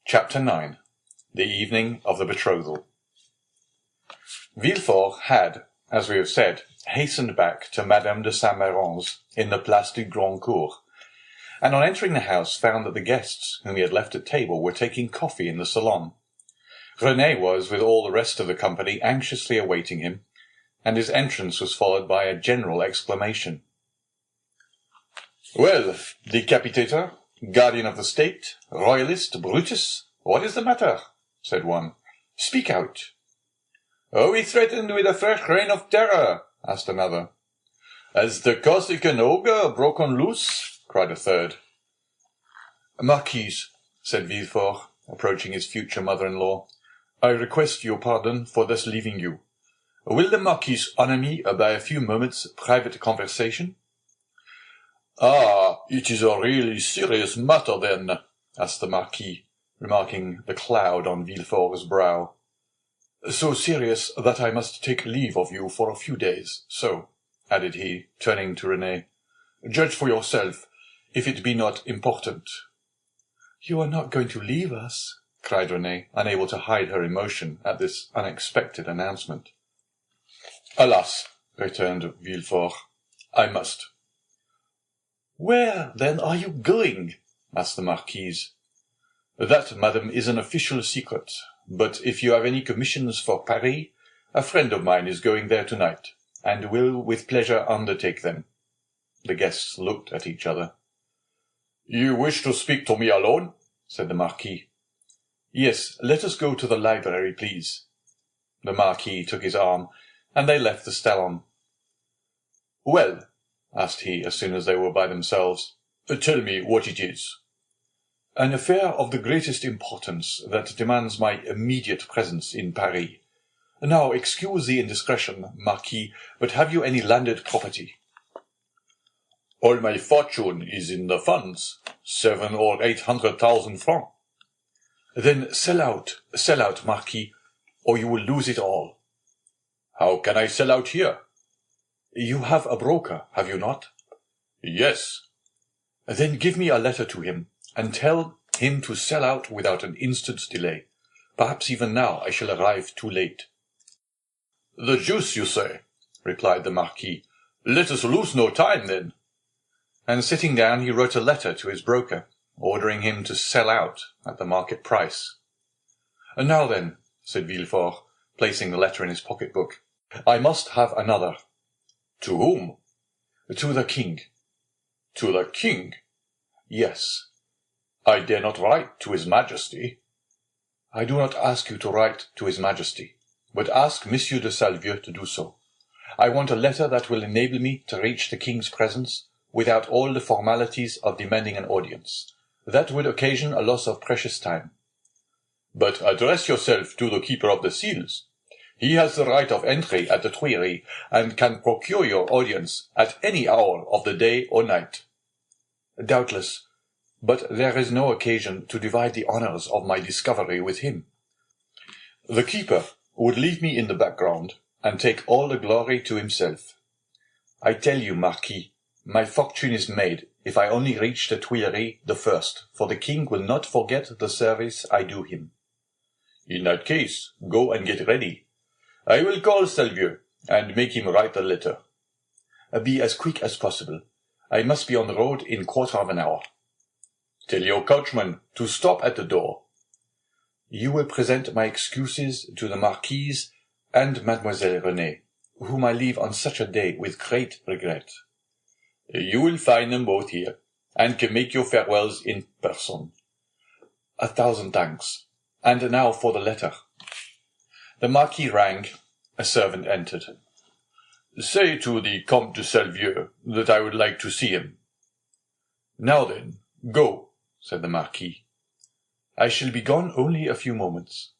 Chapter 9. The Evening of the Betrothal. Villefort had, as we have said, hastened back to Madame de Saint-Méran's in the Place du Grand Cour, and on entering the house found that the guests whom he had left at table were taking coffee in the salon. Renée was, with all the rest of the company, anxiously awaiting him, and his entrance was followed by a general exclamation. "Well, decapitator, guardian of the state, royalist, Brutus, what is the matter?" said one. "Speak out." "Are we threatened with a fresh reign of terror?" asked another. "Has the Corsican ogre broken loose?" cried a third. "Marquise," said Villefort, approaching his future mother-in-law, "I request your pardon for thus leaving you. Will the Marquise honour me by a few moments' private conversation?" "Ah, it is a really serious matter, then?" asked the Marquis, remarking the cloud on Villefort's brow. "So serious that I must take leave of you for a few days. So," added he, turning to Renée, "judge for yourself, if it be not important." "You are not going to leave us?" cried Renée, unable to hide her emotion at this unexpected announcement. "Alas," returned Villefort, "I must." "Where, then, are you going?" asked the Marquise. "That, madam, is an official secret, but if you have any commissions for Paris, a friend of mine is going there tonight, and will with pleasure undertake them." The guests looked at each other. "You wish to speak to me alone?" said the Marquis. "Yes, let us go to the library, please." The Marquis took his arm, and they left the salon. "Well," asked he, as soon as they were by themselves, "tell me what it is." "An affair of the greatest importance that demands my immediate presence in Paris. Now, excuse the indiscretion, Marquis, but have you any landed property?" "All my fortune is in the funds, 700,000 or 800,000 francs." "Then sell out, Marquis, or you will lose it all." "How can I sell out here?" "You have a broker, have you not?" "Yes." "Then give me a letter to him, and tell him to sell out without an instant's delay. Perhaps even now I shall arrive too late." "The deuce you say," replied the Marquis. "Let us lose no time, then." And sitting down, he wrote a letter to his broker, ordering him to sell out at the market price. "Now then," said Villefort, placing the letter in his pocket-book, "I must have another." "To whom?" "To the king." "To the king?" "Yes." "I dare not write to his Majesty." "I do not ask you to write to his Majesty, but ask Monsieur de Salvieux to do so. I want a letter that will enable me to reach the king's presence without all the formalities of demanding an audience. That would occasion a loss of precious time." "But address yourself to the keeper of the seals. He has the right of entry at the Tuileries, and can procure your audience at any hour of the day or night." "Doubtless, but there is no occasion to divide the honors of my discovery with him." "The keeper would leave me in the background, and take all the glory to himself. I tell you, Marquis, my fortune is made if I only reach the Tuileries the first, for the king will not forget the service I do him." "In that case, go and get ready. I will call Salvieux, and make him write the letter." "Be as quick as possible. I must be on the road in quarter of an hour." "Tell your coachman to stop at the door." "You will present my excuses to the Marquise and Mademoiselle Renée, whom I leave on such a day with great regret." "You will find them both here, and can make your farewells in person." "A thousand thanks. And now for the letter." The Marquis rang. A servant entered. "Say to the Comte de Salvieux that I would like to see him." "Now then, go," said the Marquis. "I shall be gone only a few moments."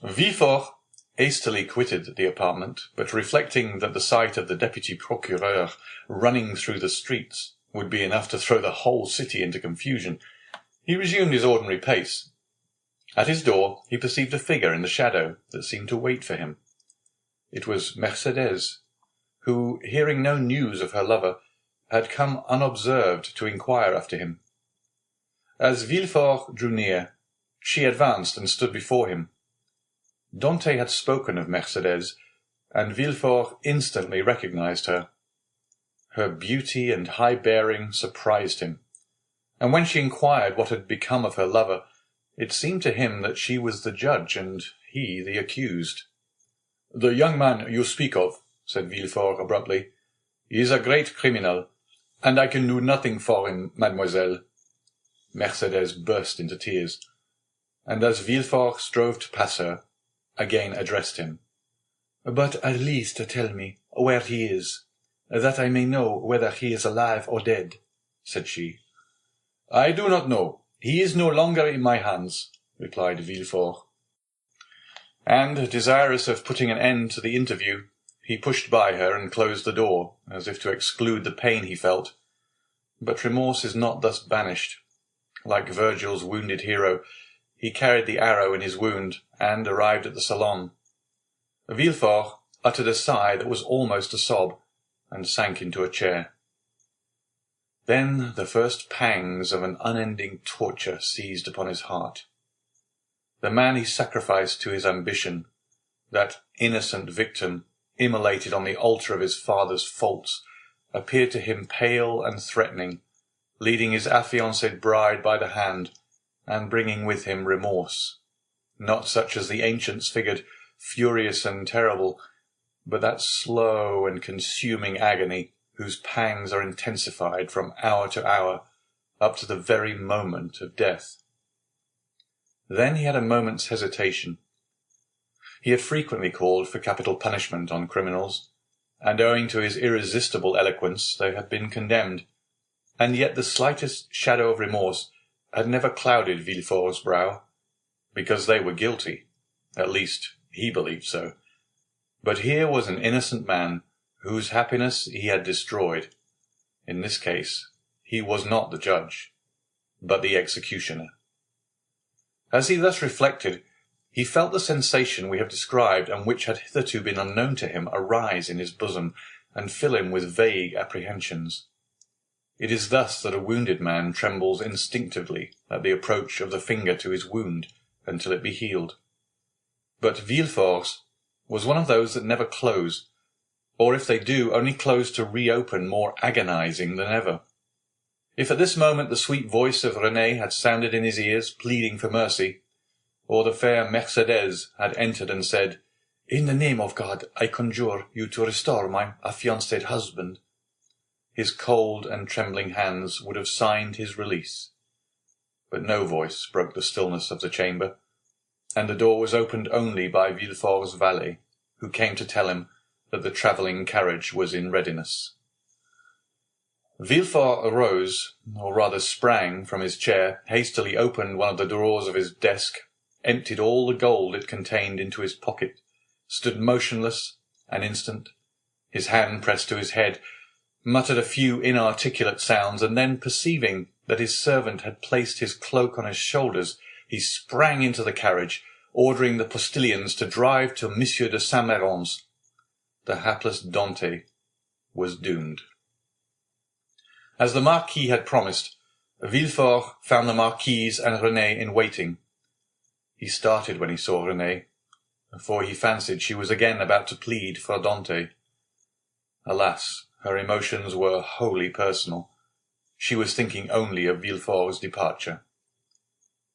Villefort hastily quitted the apartment, but reflecting that the sight of the deputy procureur running through the streets would be enough to throw the whole city into confusion, he resumed his ordinary pace. At his door he perceived a figure in the shadow that seemed to wait for him. It was Mercédès, who, hearing no news of her lover, had come unobserved to inquire after him. As Villefort drew near, she advanced and stood before him. Dante had spoken of Mercédès, and Villefort instantly recognized her. Her beauty and high bearing surprised him, and when she inquired what had become of her lover, it seemed to him that she was the judge and he the accused. "The young man you speak of," said Villefort abruptly, "is a great criminal, and I can do nothing for him, mademoiselle." Mercédès burst into tears, and as Villefort strove to pass her, again addressed him. "But at least tell me where he is, that I may know whether he is alive or dead," said she. "I do not know. He is no longer in my hands," replied Villefort. And, desirous of putting an end to the interview, he pushed by her and closed the door, as if to exclude the pain he felt. But remorse is not thus banished. Like Virgil's wounded hero, he carried the arrow in his wound, and arrived at the salon. Villefort uttered a sigh that was almost a sob, and sank into a chair. Then the first pangs of an unending torture seized upon his heart. The man he sacrificed to his ambition, that innocent victim immolated on the altar of his father's faults, appeared to him pale and threatening, leading his affianced bride by the hand, and bringing with him remorse, not such as the ancients figured, furious and terrible, but that slow and consuming agony whose pangs are intensified from hour to hour, up to the very moment of death. Then he had a moment's hesitation. He had frequently called for capital punishment on criminals, and owing to his irresistible eloquence they had been condemned, and yet the slightest shadow of remorse had never clouded Villefort's brow, because they were guilty. At least, he believed so. But here was an innocent man whose happiness he had destroyed. In this case, he was not the judge, but the executioner. As he thus reflected, he felt the sensation we have described, and which had hitherto been unknown to him, arise in his bosom, and fill him with vague apprehensions. It is thus that a wounded man trembles instinctively at the approach of the finger to his wound until it be healed. But Villefort's was one of those that never close, or if they do, only close to reopen more agonizing than ever. If at this moment the sweet voice of Renée had sounded in his ears, pleading for mercy, or the fair Mercédès had entered and said, "In the name of God, I conjure you to restore my affianced husband," his cold and trembling hands would have signed his release. But no voice broke the stillness of the chamber, and the door was opened only by Villefort's valet, who came to tell him that the travelling carriage was in readiness. Villefort arose, or rather sprang, from his chair, hastily opened one of the drawers of his desk, emptied all the gold it contained into his pocket, stood motionless an instant, his hand pressed to his head, muttered a few inarticulate sounds, and then, perceiving that his servant had placed his cloak on his shoulders, he sprang into the carriage, ordering the postilions to drive to Monsieur de Saint-Méran's. The hapless Dante was doomed. As the Marquis had promised, Villefort found the Marquise and Renée in waiting. He started when he saw Renée, for he fancied she was again about to plead for Dante. Alas, her emotions were wholly personal. She was thinking only of Villefort's departure.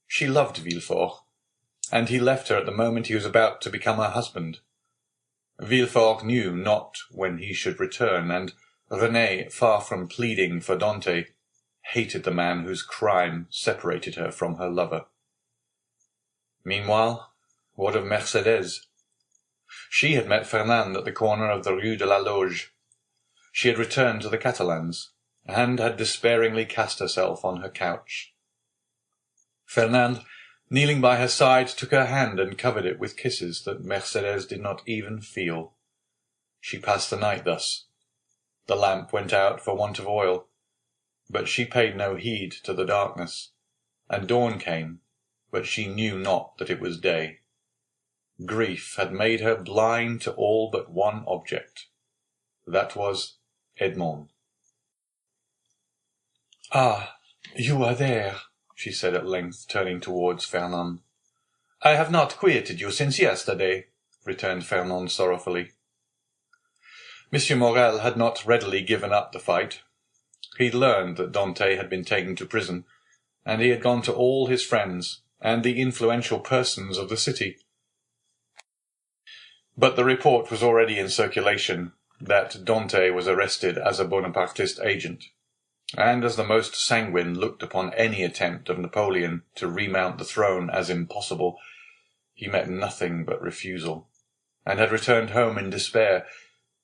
She loved Villefort, and he left her at the moment he was about to become her husband. Villefort knew not when he should return, and Renée, far from pleading for Dante, hated the man whose crime separated her from her lover. Meanwhile, what of Mercédès? She had met Fernand at the corner of the Rue de la Loge. She had returned to the Catalans, and had despairingly cast herself on her couch. Fernand, kneeling by her side, took her hand and covered it with kisses that Mercédès did not even feel. She passed the night thus. The lamp went out for want of oil, but she paid no heed to the darkness, and dawn came, but she knew not that it was day. Grief had made her blind to all but one object. That was Edmond. "Ah, you are there," she said at length, turning towards Fernand. "I have not quieted you since yesterday," returned Fernand sorrowfully. Monsieur Morel had not readily given up the fight. He learned that Dante had been taken to prison, and he had gone to all his friends and the influential persons of the city. But the report was already in circulation that Dante was arrested as a Bonapartist agent, and as the most sanguine looked upon any attempt of Napoleon to remount the throne as impossible, he met nothing but refusal, and had returned home in despair,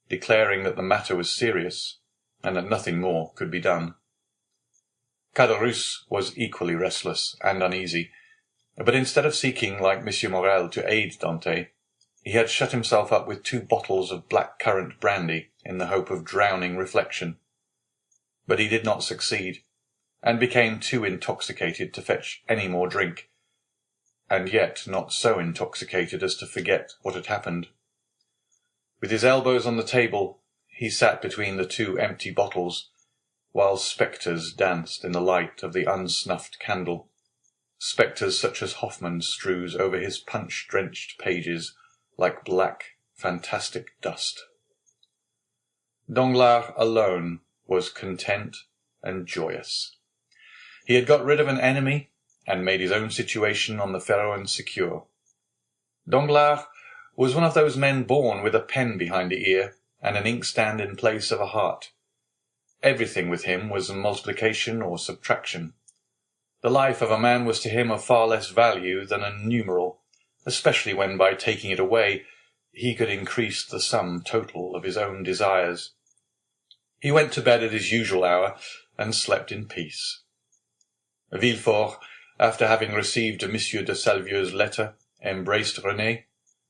declaring that the matter was serious, and that nothing more could be done. Caderousse was equally restless and uneasy, but instead of seeking, like Monsieur Morel, to aid Dante, he had shut himself up with 2 bottles of black-currant brandy in the hope of drowning reflection. But he did not succeed, and became too intoxicated to fetch any more drink, and yet not so intoxicated as to forget what had happened. With his elbows on the table, he sat between the 2 empty bottles, while spectres danced in the light of the unsnuffed candle, spectres such as Hoffmann strews over his punch-drenched pages like black, fantastic dust. Danglars alone was content and joyous. He had got rid of an enemy, and made his own situation on the Pharaon secure. Danglars was one of those men born with a pen behind the ear and an inkstand in place of a heart. Everything with him was multiplication or subtraction. The life of a man was to him of far less value than a numeral, especially when by taking it away he could increase the sum total of his own desires. He went to bed at his usual hour, and slept in peace. Villefort, after having received Monsieur de Salvieux's letter, embraced Renée,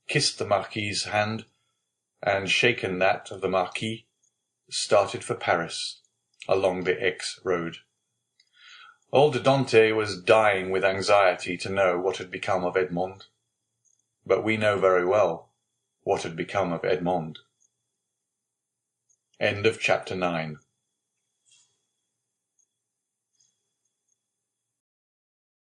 kissed the Marquis's hand, and shaken that of the Marquis, started for Paris, along the Aix road. Old Dante was dying with anxiety to know what had become of Edmond. But we know very well what had become of Edmond. End of chapter 9.